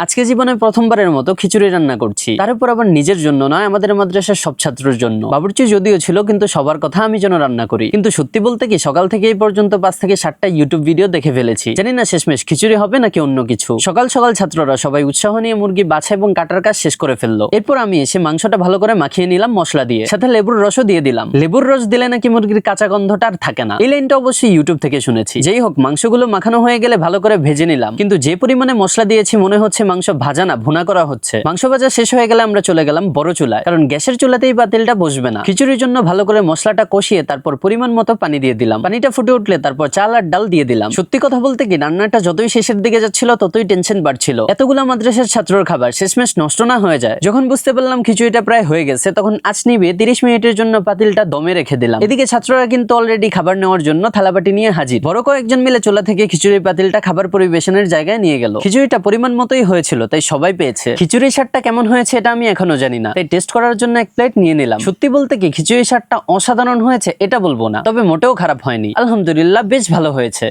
আজকে জীবনে প্রথমবারের মতো খিচুড়ি রান্না করছি, তার উপর আবার নিজের জন্য নয়, আমাদের মাদ্রাসার সব ছাত্রের জন্য। বাবুর্চি যদিও ছিল, কিন্তু সবার কথা আমি যেন রান্না করি। কিন্তু সত্যি বলতে কি, সকাল থেকে এই পর্যন্ত 5 থেকে 7টা ইউটিউব ভিডিও দেখে ফেলেছি। জানি না শেষমেশ খিচুড়ি হবে নাকি অন্য কিছু। সকাল সকাল ছাত্ররা সবাই উৎসাহ নিয়ে মুরগি বাছা এবং কাটার কাজ শেষ করে ফেললো। এরপর আমি এসে মাংসটা ভালো করে মাখিয়ে নিলাম মশলা দিয়ে, সাথে লেবুর রসও দিয়ে দিলাম। লেবুর রস দিলে নাকি মুরগির কাঁচা গন্ধটা আর থাকে না। এই লাইনটা অবশ্যই ইউটিউব থেকে শুনেছি। যেই হোক, মাংসগুলো মাখানো হয়ে গেলে ভালো করে ভেজে নিলাম। কিন্তু যে পরিমাণে মশলা দিয়েছি মনে হচ্ছে মাংস ভাজা না, ভুনা করা হচ্ছে। মাংস ভাজা শেষ হয়ে গেলে আমরা চলে গেলাম বড় চুলায়, কারণ গ্যাসের চুলাতেই পাতিলটা বসবে না। খিচুড়ির জন্য ভালো করে মশলাটা কষিয়ে তারপর পরিমাণ মতো পানি দিয়ে দিলাম। পানিটা ফুটে উঠলে তারপর চাল আর ডাল দিয়ে দিলাম। সত্যি কথা বলতে কি, রান্নাটা যতই শেষের দিকে যাচ্ছিল ততই টেনশন বাড়ছিল। এতগুলো মাদ্রাসার ছাত্রর খাবার শেষমেশ নষ্ট না হয়ে যায়। যখন বুঝতে পারলাম খিচুড়িটা প্রায় হয়ে গেছে, তখন আঁচ নিভিয়ে 30 মিনিটের জন্য পাতিলটা দমে রেখে দিলাম। এদিকে ছাত্ররা কিন্তু অলরেডি খাবার নেওয়ার জন্য থালাবাটি নিয়ে হাজির। বড় কয়েকজন মিলে চুলা থেকে খিচুড়ির পাতিলটা খাবার পরিবেশনের জায়গায় নিয়ে গেল। খিচুড়িটা পরিমাণ মতোই হয়েছিল, তাই সবাই পেয়েছে। খিচুড়ির স্বাদটা কেমন হয়েছে এটা আমি এখনো জানি না, তাই টেস্ট করার জন্য এক প্লেট নিয়ে নিলাম। সত্যি বলতে কি, খিচুড়ির স্বাদটা অসাধারণ হয়েছে এটা বলবো না, তবে মোটেও খারাপ হয়নি। আলহামদুলিল্লাহ, বেশ ভালো হয়েছে।